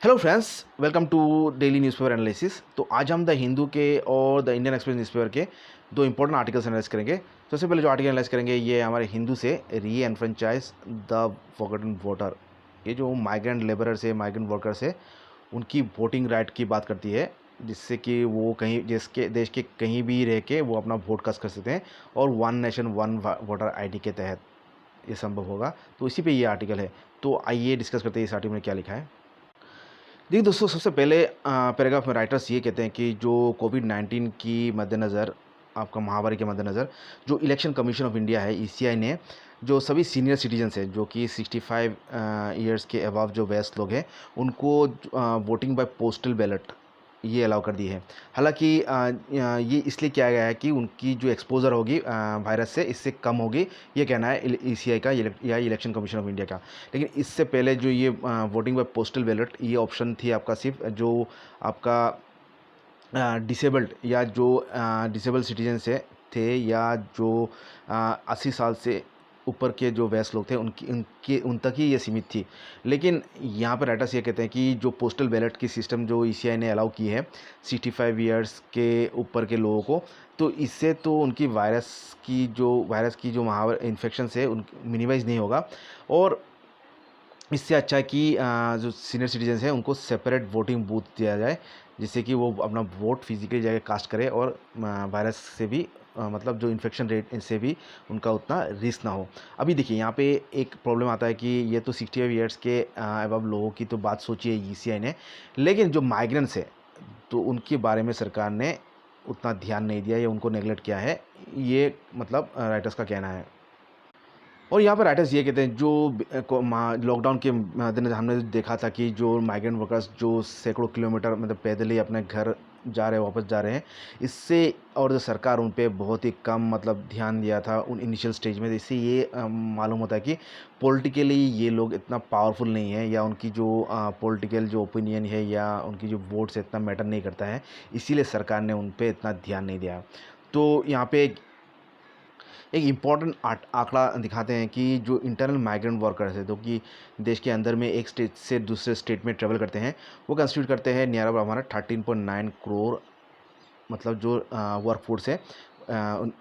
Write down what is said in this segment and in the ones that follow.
Hello friends, welcome to daily newspaper analysis. तो आज हम द हिंदू के और द इंडियन एक्सप्रेस न्यूज़पेपर के दो इंपॉर्टेंट आर्टिकल्स एनालाइज करेंगे। सबसे पहले जो आर्टिकल एनालाइज करेंगे ये हमारे हिंदू से, री एनफ्रेंचाइज द फॉरगॉटन वोटर। ये जो माइग्रेंट लेबरर्स है, माइग्रेंट वर्कर्स है, उनकी वोटिंग राइट की बात करती है, जिससे कि वो कहीं जिसके देश के कहीं भी रह के वो अपना वोट कास्ट कर सकते हैं और one nation one voter ID के तहत ये संभव होगा। तो इसी पे ये आर्टिकल है। तो आइए डिस्कस करते हैं इस आर्टिकल में क्या लिखा है। देखिए दोस्तों, सबसे पहले पैराग्राफ में राइटर्स ये कहते हैं कि जो कोविड-19 की मद्देनज़र, आपका महामारी के मद्देनज़र, जो इलेक्शन कमीशन ऑफ इंडिया है, ईसीआई ने जो सभी सीनियर सिटीजन्स हैं, जो कि 65 ईयर्स के अबव जो वयस्क लोग हैं, उनको वोटिंग बाय पोस्टल बैलेट ये अलाउ कर दी है। हालांकि ये इसलिए किया गया है कि उनकी जो एक्सपोजर होगी वायरस से, इससे कम होगी, ये कहना है ईसीआई का या इलेक्शन कमीशन ऑफ इंडिया का। लेकिन इससे पहले जो ये वोटिंग बाय पोस्टल बैलेट, ये ऑप्शन थी आपका सिर्फ जो आपका डिसेबल्ड या जो डिसेबल सिटीजन से थे, या जो 80 साल से ऊपर के जो वयस्क लोग थे, उन तक ही ये सीमित थी। लेकिन यहाँ पर राइटर्स ये कहते हैं कि जो पोस्टल बैलेट की सिस्टम जो ईसीआई ने अलाउ की है 65 ईयर्स के ऊपर के लोगों को, तो इससे तो उनकी वायरस की जो महावर इन्फेक्शन है उन मिनिमाइज़ नहीं होगा। और इससे अच्छा है कि जो सीनियर सिटीजन्स हैं उनको सेपरेट वोटिंग बूथ दिया जाए, जिससे कि वो अपना वोट फिजिकली जाके कास्ट करें और वायरस से भी मतलब जो इन्फेक्शन रेट इनसे भी उनका उतना रिस्क ना हो। अभी देखिए यहाँ पे एक प्रॉब्लम आता है कि ये तो 65 ईयर्स के अबव लोगों की तो बात सोची है ईसीआई ने, लेकिन जो माइग्रेंट्स है तो उनके बारे में सरकार ने उतना ध्यान नहीं दिया या उनको नेगलेक्ट किया है, ये मतलब राइटर्स का कहना है। और यहाँ पर राइटर्स ये कहते हैं जो लॉकडाउन के मद्देनजर हमने देखा था कि जो माइग्रेंट वर्कर्स जो सैकड़ों किलोमीटर मतलब पैदल ही अपने घर जा रहे हैं, वापस जा रहे हैं, इससे और जो सरकार उन पे बहुत ही कम मतलब ध्यान दिया था उन इनिशियल स्टेज में, इससे ये मालूम होता है कि पॉलिटिकली ये लोग इतना पावरफुल नहीं है, या उनकी जो पॉलिटिकल जो ओपिनियन है या उनकी जो वोट्स है इतना मैटर नहीं करता है, इसीलिए सरकार ने उन पर इतना ध्यान नहीं दिया। तो यहाँ पे एक इम्पॉर्टेंट आंकड़ा दिखाते हैं कि जो इंटरनल माइग्रेंट वर्कर्स है, जो कि देश के अंदर में एक स्टेट से दूसरे स्टेट में ट्रेवल करते हैं, वो कंस्टिट्यूट करते हैं नियर अबाउट हमारा 13.9 करोड़, मतलब जो वर्क फोर्स है,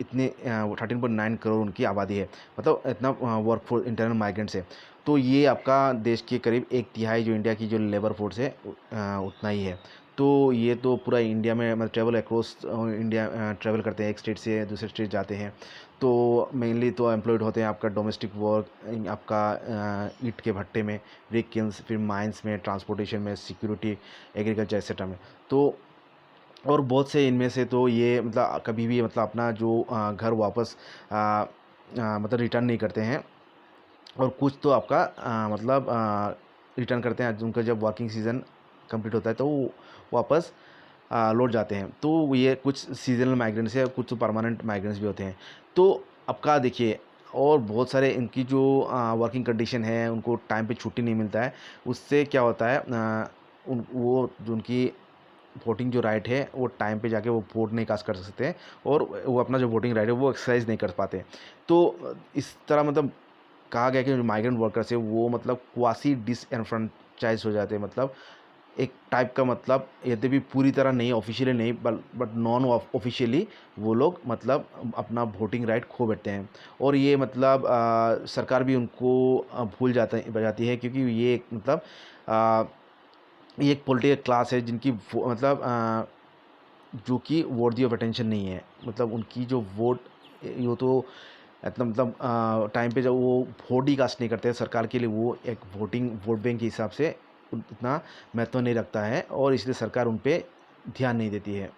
इतने 13.9 करोड़ उनकी आबादी है, मतलब इतना वर्क फोर्स इंटरनल माइग्रेंट्स है। तो ये आपका देश के करीब एक तिहाई जो इंडिया की जो लेबर फोर्स है उतना ही है। तो ये तो पूरा इंडिया में मतलब ट्रेवल अक्रॉस इंडिया ट्रेवल करते हैं, एक स्टेट से दूसरे स्टेट जाते हैं। तो मेनली तो एम्प्लॉयड होते हैं आपका डोमेस्टिक वर्क, आपका ईंट के भट्टे में, ब्रिक किल्स, फिर माइंस में, ट्रांसपोर्टेशन में, सिक्योरिटी, एग्रीकल्चर एक्सेट्रा में। तो और बहुत से इनमें से तो ये मतलब कभी भी मतलब अपना जो घर वापस मतलब रिटर्न नहीं करते हैं, और कुछ तो आपका मतलब रिटर्न करते हैं, उनका जब वर्किंग सीज़न कंप्लीट होता है तो वो वापस लौट जाते हैं। तो ये कुछ सीजनल माइग्रेंट्स है, कुछ तो परमानेंट माइग्रेंट्स भी होते हैं। तो आपका देखिए, और बहुत सारे इनकी जो वर्किंग कंडीशन है, उनको टाइम पे छुट्टी नहीं मिलता है, उससे क्या होता है उन वो जो उनकी वोटिंग जो राइट है वो टाइम पे जाके वो वोट नहीं कास्ट कर सकते हैं, और वो अपना जो वोटिंग राइट है वो एक्सरसाइज नहीं कर पाते। तो इस तरह मतलब कहा गया कि जो माइग्रेंट वर्कर्स है वो मतलब क्वासी डिसएनफ्रेंचाइज हो जाते हैं, मतलब एक टाइप का, मतलब यद्यपि पूरी तरह नहीं, ऑफिशियली नहीं, बट नॉन ऑफिशियली वो लोग मतलब अपना वोटिंग राइट खो बैठते हैं। और ये मतलब सरकार भी उनको भूल जाती है, क्योंकि ये एक मतलब आ, ये एक पॉलिटिकल क्लास है जिनकी मतलब जो कि वर्दी ऑफ अटेंशन नहीं है, मतलब उनकी जो वोट ये तो इतना मतलब टाइम पे जब वो वोट ही कास्ट नहीं करते हैं सरकार के लिए, वो एक वोट बैंक के हिसाब से उतना महत्व नहीं रखता है, और इसलिए सरकार उन पे ध्यान नहीं देती है।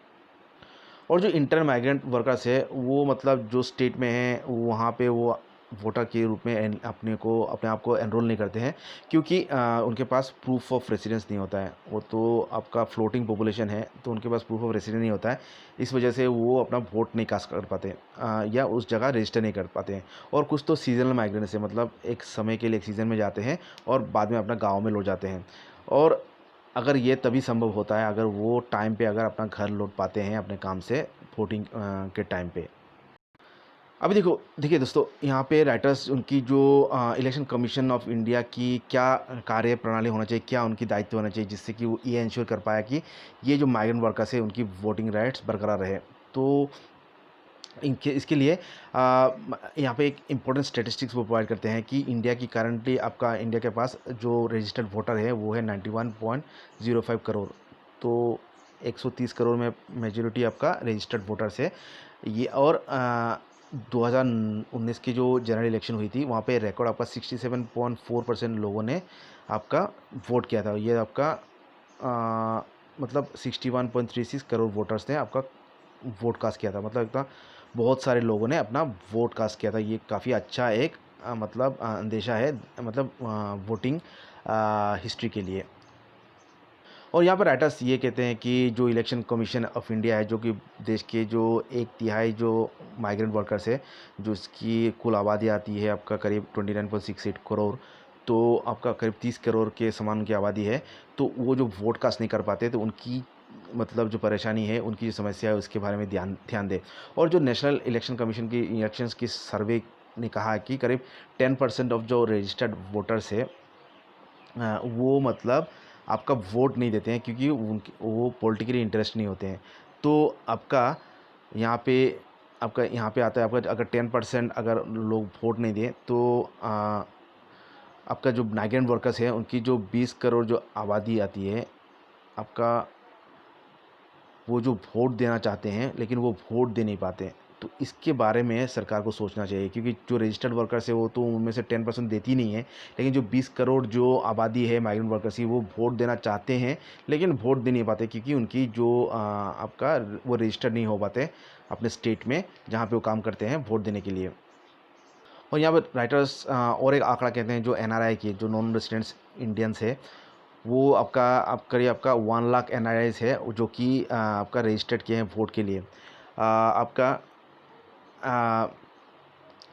और जो इंटर माइग्रेंट वर्कर्स है वो मतलब जो स्टेट में हैं वहाँ पे वो वोटर के रूप में अपने आप को एनरोल नहीं करते हैं, क्योंकि उनके पास प्रूफ ऑफ रेसिडेंस नहीं होता है। वो तो आपका फ्लोटिंग पॉपुलेशन है, तो उनके पास प्रूफ ऑफ रेसिडेंस नहीं होता है, इस वजह से वो अपना वोट नहीं कास्ट कर पाते, या उस जगह रजिस्टर नहीं कर पाते हैं। और कुछ तो सीजनल माइग्रेंट्स है, मतलब एक समय के लिए एक सीज़न में जाते हैं और बाद में अपना गाँव में लौट जाते हैं। और अगर ये तभी संभव होता है अगर वो टाइम पे अगर अपना घर लौट पाते हैं अपने काम से, वोटिंग के टाइम पे। अभी देखिए दोस्तों, यहाँ पे राइटर्स उनकी जो इलेक्शन कमीशन ऑफ इंडिया की क्या कार्य प्रणाली होना चाहिए, क्या उनकी दायित्व होना चाहिए, जिससे कि वो ये इंश्योर कर पाया कि ये जो माइग्रेंट वर्कर्स है उनकी वोटिंग राइट्स बरकरार रहे। तो इनके इसके लिए यहाँ पे एक इम्पोर्टेंट स्टैटिस्टिक्स वो प्रोवाइड करते हैं कि इंडिया की करंटली आपका इंडिया के पास जो रजिस्टर्ड वोटर है वो है 91.05 करोड़। तो 130 करोड़ में मेजॉरिटी आपका रजिस्टर्ड वोटर्स है ये। और 2019 की जो जनरल इलेक्शन हुई थी वहाँ पे रिकॉर्ड आपका 67.4% लोगों ने आपका वोट किया था। ये आपका मतलब 61.36 करोड़ वोटर्स ने आपका वोट कास्ट किया था। मतलब इतना बहुत सारे लोगों ने अपना वोट कास्ट किया था। ये काफ़ी अच्छा एक मतलब अंदेशा है, मतलब वोटिंग हिस्ट्री के लिए। और यहाँ पर राइटर्स ये कहते हैं कि जो इलेक्शन कमीशन ऑफ इंडिया है, जो कि देश के जो 1/3 जो माइग्रेंट वर्कर्स है, जो इसकी कुल आबादी आती है आपका करीब 29.68 करोड़, तो आपका करीब 30 करोड़ के समान उनकी आबादी है। तो वो जो वोट कास्ट नहीं कर पाते, तो उनकी मतलब जो परेशानी है, उनकी जो समस्या है, उसके बारे में ध्यान ध्यान दें। और जो नेशनल इलेक्शन कमीशन की इलेक्शंस की सर्वे ने कहा कि करीब 10% ऑफ जो रजिस्टर्ड वोटर्स है वो मतलब आपका वोट नहीं देते हैं, क्योंकि उनके वो पॉलिटिकली इंटरेस्ट नहीं होते हैं। तो आपका यहाँ पे आता है आपका अगर 10% अगर लोग वोट नहीं दें, तो आपका जो माइग्रेंट वर्कर्स है उनकी जो 20 करोड़ जो आबादी आती है आपका, वो जो वोट देना चाहते हैं लेकिन वो वोट दे नहीं पाते। तो इसके बारे में सरकार को सोचना चाहिए, क्योंकि जो रजिस्टर्ड वर्कर्स है वो तो उनमें से 10% देती नहीं है, लेकिन जो 20 करोड़ जो आबादी है माइग्रेंट वर्कर्स की, वो वोट देना चाहते हैं लेकिन वोट दे नहीं पाते, क्योंकि उनकी जो आपका वो रजिस्टर्ड नहीं हो पाते अपने स्टेट में जहाँ पे वो काम करते हैं वोट देने के लिए। और यहाँ पर राइटर्स और एक आंकड़ा कहते हैं जो एनआरआई की, जो नॉन रेजिडेंट्स इंडियंस है, वो आपका करीब आपका 1 लाख एनआरआईज है जो कि आपका रजिस्टर्ड किए हैं वोट के लिए। आपका आ,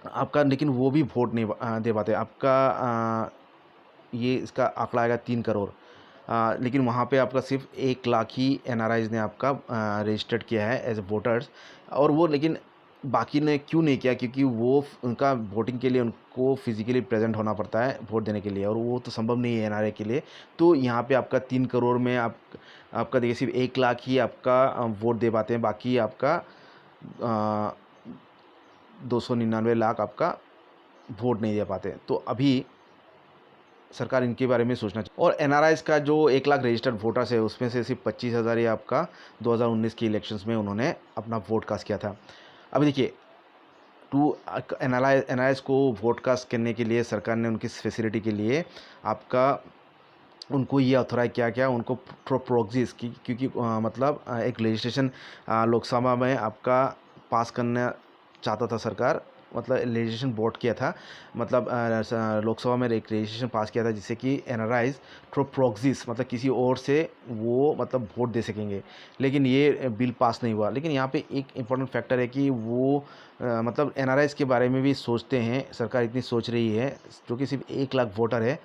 आपका लेकिन वो भी वोट नहीं दे पाते। आपका ये इसका आंकड़ा आएगा 3 करोड़। लेकिन वहाँ पे आपका सिर्फ 1 लाख ही एनआरआईज ने आपका रजिस्टर्ड किया है एज ए वोटर्स। और वो लेकिन बाकी ने क्यों नहीं किया, क्योंकि वो उनका वोटिंग के लिए उनको फिजिकली प्रेजेंट होना पड़ता है वोट देने के लिए, और वो तो संभव नहीं है एनआरआई के लिए। तो यहाँ पे आपका 3 करोड़ में आपका देखिए सिर्फ 1 लाख ही आपका वोट दे पाते हैं, बाकी आपका 299 लाख आपका वोट नहीं दे पाते। तो अभी सरकार इनके बारे में सोचना चाहिए। और एनआरआईज का जो 1 लाख रजिस्टर्ड वोटर्स है उसमें से सिर्फ 25,000 ही आपका 2019 के इलेक्शंस में उन्होंने अपना वोट कास्ट किया था। अभी देखिए, टू एनआरआईज को वोट कास्ट करने के लिए सरकार ने उनकी फैसिलिटी के लिए आपका उनको ये ऑथोराइज किया क्या, उनको प्रोक्सीज की, क्योंकि मतलब एक लेजिस्लेशन लोकसभा में आपका पास करना चाहता था सरकार, मतलब लेजिस्लेशन वोट किया था, मतलब लोकसभा में एक लेजिस्लेशन पास किया था जिससे कि एनआरआईज थ्रू प्रोक्सीज मतलब किसी और से वो मतलब वोट दे सकेंगे। लेकिन ये बिल पास नहीं हुआ। लेकिन यहाँ पे एक इम्पॉर्टेंट फैक्टर है कि वो मतलब एनआरआईज के बारे में भी सोचते हैं, सरकार इतनी सोच रही है, जो कि सिर्फ 1 लाख वोटर है,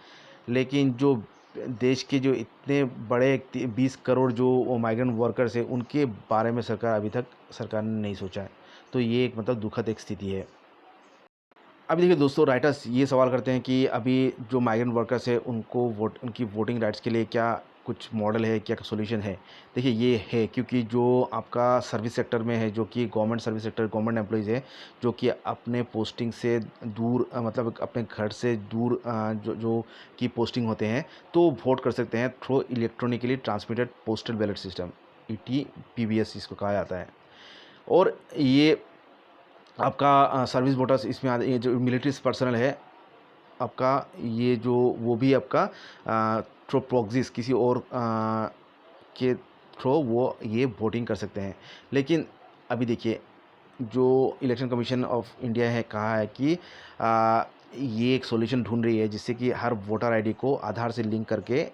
लेकिन जो देश के जो इतने बड़े 20 करोड़ जो माइग्रेंट वर्कर्स है उनके बारे में सरकार अभी तक सरकार ने नहीं सोचा है। तो ये एक मतलब दुखद एक स्थिति है। अभी देखिए दोस्तों, राइटर्स ये सवाल करते हैं कि अभी जो माइग्रेंट वर्कर्स है उनको उनकी वोटिंग राइट्स के लिए क्या कुछ मॉडल है, क्या सॉल्यूशन है। देखिए ये है, क्योंकि जो आपका सर्विस सेक्टर में है, जो कि government service sector government employees है, जो कि अपने पोस्टिंग से दूर मतलब अपने घर से दूर जो जो की पोस्टिंग होते हैं, तो वोट कर सकते हैं through electronically transmitted postal ballot system, ETPBS इसको कहा जाता है। और ये आपका सर्विस वोटर्स इसमें आते, ये जो मिलिट्री पर्सनल है आपका, ये जो वो भी आपका थ्रू प्रॉक्सीज किसी और के थ्रू वो ये वोटिंग कर सकते हैं। लेकिन अभी देखिए, जो इलेक्शन कमीशन ऑफ इंडिया है कहा है कि ये एक सॉल्यूशन ढूंढ रही है जिससे कि हर वोटर आईडी को आधार से लिंक करके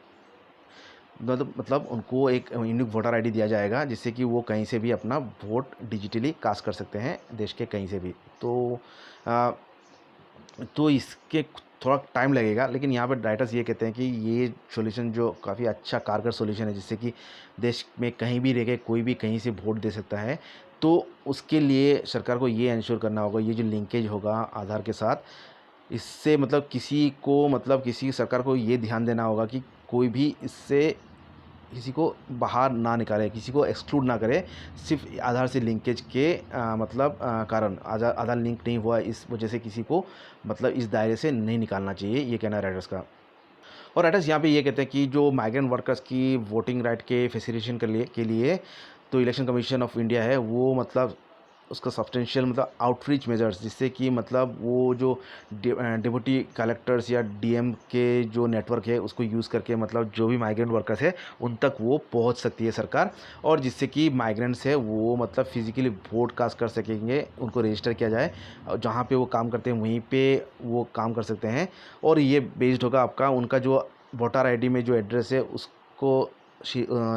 मतलब उनको एक यूनिक वोटर आईडी दिया जाएगा, जिससे कि वो कहीं से भी अपना वोट डिजिटली कास्ट कर सकते हैं देश के कहीं से भी। तो इसके थोड़ा टाइम लगेगा, लेकिन यहाँ पे राइटर्स ये कहते हैं कि ये सॉल्यूशन जो काफ़ी अच्छा कारगर सॉल्यूशन है, जिससे कि देश में कहीं भी रह के कोई भी कहीं से वोट दे सकता है। तो उसके लिए सरकार को ये इंश्योर करना होगा, ये जो लिंकेज होगा आधार के साथ, इससे मतलब किसी को मतलब किसी सरकार को ये ध्यान देना होगा कि कोई भी इससे किसी को बाहर ना निकाले, किसी को एक्सक्लूड ना करे, सिर्फ आधार से लिंकेज के मतलब कारण आधार आधार लिंक नहीं हुआ इस वजह से किसी को मतलब इस दायरे से नहीं निकालना चाहिए, ये कहना है राइटर्स का। और राइटर्स यहाँ पे ये कहते हैं कि जो माइग्रेंट वर्कर्स की वोटिंग राइट के फैसिलिटेशन के लिए तो इलेक्शन कमीशन ऑफ इंडिया है वो मतलब उसका सब्सटेंशियल मतलब आउटरीच मेजर्स, जिससे कि मतलब वो जो डिप्टी कलेक्टर्स या डीएम के जो नेटवर्क है उसको यूज़ करके मतलब जो भी माइग्रेंट वर्कर्स है उन तक वो पहुंच सकती है सरकार, और जिससे कि माइग्रेंट्स है वो मतलब फिजिकली वोट कास्ट कर सकेंगे, उनको रजिस्टर किया जाए और जहाँ पे वो काम करते हैं वहीं पे वो काम कर सकते हैं। और ये बेस्ड होगा आपका उनका जो वोटर आईडी में जो एड्रेस है उसको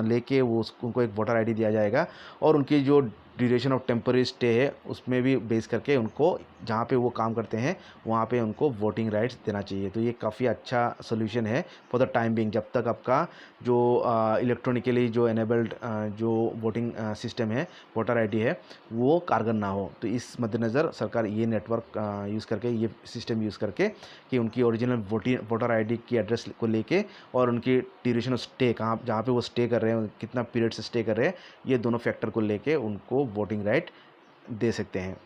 लेके वो उनको एक वोटर आईडी दिया जाएगा, और उनकी जो ड्यूरेशन ऑफ टेम्पररी स्टे है उसमें भी बेस करके उनको जहाँ पे वो काम करते हैं वहाँ पे उनको वोटिंग राइट्स देना चाहिए। तो ये काफ़ी अच्छा सोल्यूशन है फॉर द टाइम बिंग, जब तक आपका जो इलेक्ट्रॉनिकली जो एनेबल्ड जो वोटिंग सिस्टम है, वोटर आईडी है, वो कारगर ना हो। तो इस मद्देनज़र सरकार ये नेटवर्क यूज़ करके, ये सिस्टम यूज़ करके कि उनकी ओरिजिनल वोटर आईडी की एड्रेस को लेके और उनकी ड्यूरेशन ऑफ स्टे कहाँ जहाँ पे वो स्टे कर रहे हैं, कितना पीरियड से स्टे कर रहे हैं, ये दोनों फैक्टर को लेके उनको वोटिंग राइट दे सकते हैं।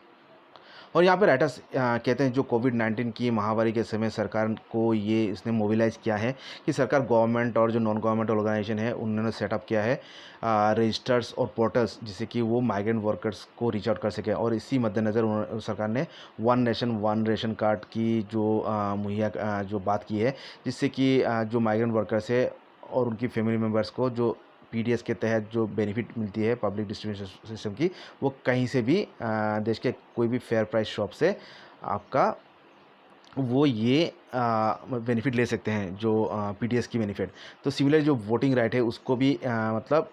और यहाँ पे राइटर्स कहते हैं जो कोविड-19 की महामारी के समय सरकार को ये इसने मोबिलाइज़ किया है कि सरकार गवर्नमेंट और जो नॉन गवर्नमेंट ऑर्गेनाइजेशन है उन्होंने सेटअप किया है रजिस्टर्स और पोर्टल्स, जिससे कि वो माइग्रेंट वर्कर्स को रीच आउट कर सकें। और इसी मद्देनज़र सरकार ने one nation one ration card की जो मुहैया जो बात की है, जिससे कि जो माइग्रेंट वर्कर्स है और उनकी फैमिली मेम्बर्स को जो पीडीएस के तहत जो बेनिफिट मिलती है पब्लिक डिस्ट्रीब्यूशन सिस्टम की, वो कहीं से भी देश के कोई भी फेयर प्राइस शॉप से आपका वो ये बेनिफिट ले सकते हैं, जो पीडीएस की बेनिफिट। तो सिमिलर जो वोटिंग राइट है उसको भी मतलब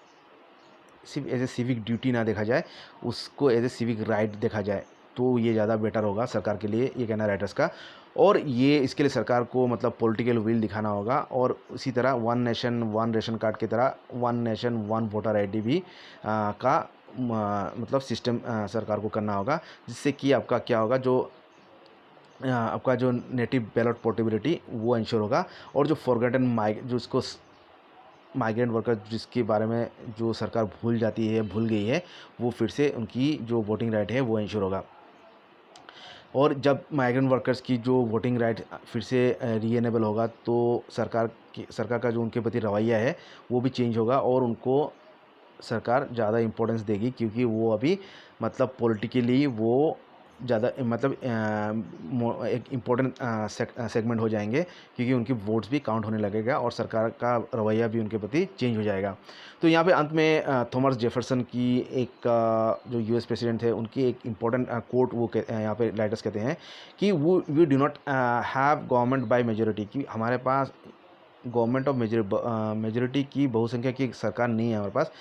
सिर्फ एज ए सिविक ड्यूटी ना देखा जाए, उसको एज ए सिविक राइट देखा जाए, तो ये ज़्यादा बेटर होगा सरकार के लिए, ये कहना है राइटर्स का। और ये इसके लिए सरकार को मतलब पॉलिटिकल विल दिखाना होगा, और इसी तरह one nation one ration card की तरह one nation one voter ID भी का मतलब सिस्टम सरकार को करना होगा, जिससे कि आपका क्या होगा, जो आपका जो नेटिव बैलेट पोर्टेबिलिटी वो इंश्योर होगा, और जो फॉरगॉटन जो उसको माइग्रेंट वर्कर जिसके बारे में जो सरकार भूल जाती है, भूल गई है, वो फिर से उनकी जो वोटिंग राइट है वो इंश्योर होगा। और जब माइग्रेंट वर्कर्स की जो वोटिंग राइट फिर से रीएनेबल होगा, तो सरकार का जो उनके प्रति रवैया है वो भी चेंज होगा, और उनको सरकार ज़्यादा इम्पोर्टेंस देगी, क्योंकि वो अभी मतलब पॉलिटिकली वो ज़्यादा मतलब एक इम्पोर्टेंट सेगमेंट हो जाएंगे, क्योंकि उनकी वोट्स भी काउंट होने लगेगा और सरकार का रवैया भी उनके प्रति चेंज हो जाएगा। तो यहाँ पे अंत में थॉमस जेफरसन की एक जो यूएस प्रेसिडेंट है उनकी एक इम्पोर्टेंट कोट वो यहाँ पे राइटर्स कहते हैं कि वो we do not have government by majority, कि हमारे पास गवर्नमेंट ऑफ मेजोरिटी की बहुसंख्या की सरकार नहीं है हमारे पास।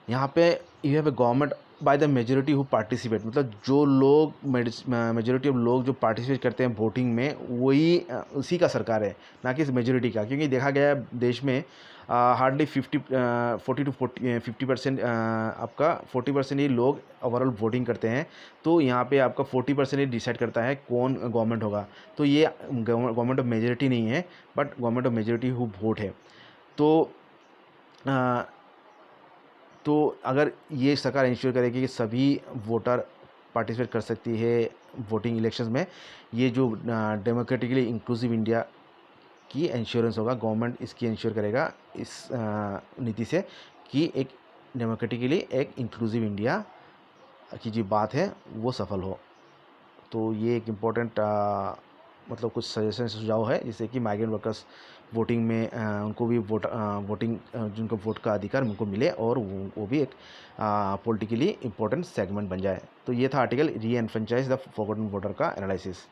यहाँ पे you have a government by the majority who participate, मतलब जो लोग मेजोरिटी ऑफ लोग जो पार्टिसिपेट करते हैं वोटिंग में, वही उसी का सरकार है, ना कि मेजोरिटी का। क्योंकि देखा गया है देश में हार्डली 40 टू 50% आपका 40% ही लोग ओवरऑल वोटिंग करते हैं। तो यहाँ पे आपका 40% ही डिसाइड करता है कौन गवर्नमेंट होगा। तो ये गवर्नमेंट ऑफ मेजोरिटी नहीं है, but government of majority who vote है। तो तो अगर ये सरकार इंश्योर करेगी कि सभी वोटर पार्टिसिपेट कर सकती है वोटिंग इलेक्शंस में, ये जो डेमोक्रेटिकली इंक्लूसिव इंडिया की इंश्योरेंस होगा, गवर्नमेंट इसकी इंश्योर करेगा इस नीति से कि एक डेमोक्रेटिकली एक इंक्लूसिव इंडिया की जो बात है वो सफल हो। तो ये एक इम्पोर्टेंट मतलब कुछ सजेशन सुझाव है, जिससे कि माइग्रेंट वर्कर्स वोटिंग में उनको भी वोटिंग जिनको वोट का अधिकार उनको मिले, और वो भी एक पॉलिटिकली इम्पोर्टेंट सेगमेंट बन जाए। तो ये था आर्टिकल री एनफ्रेंचाइज द फॉरगॉटन वोटर का एनालिसिस।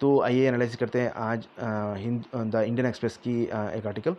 तो आइए एनालिसिस करते हैं आज द इंडियन एक्सप्रेस की एक आर्टिकल।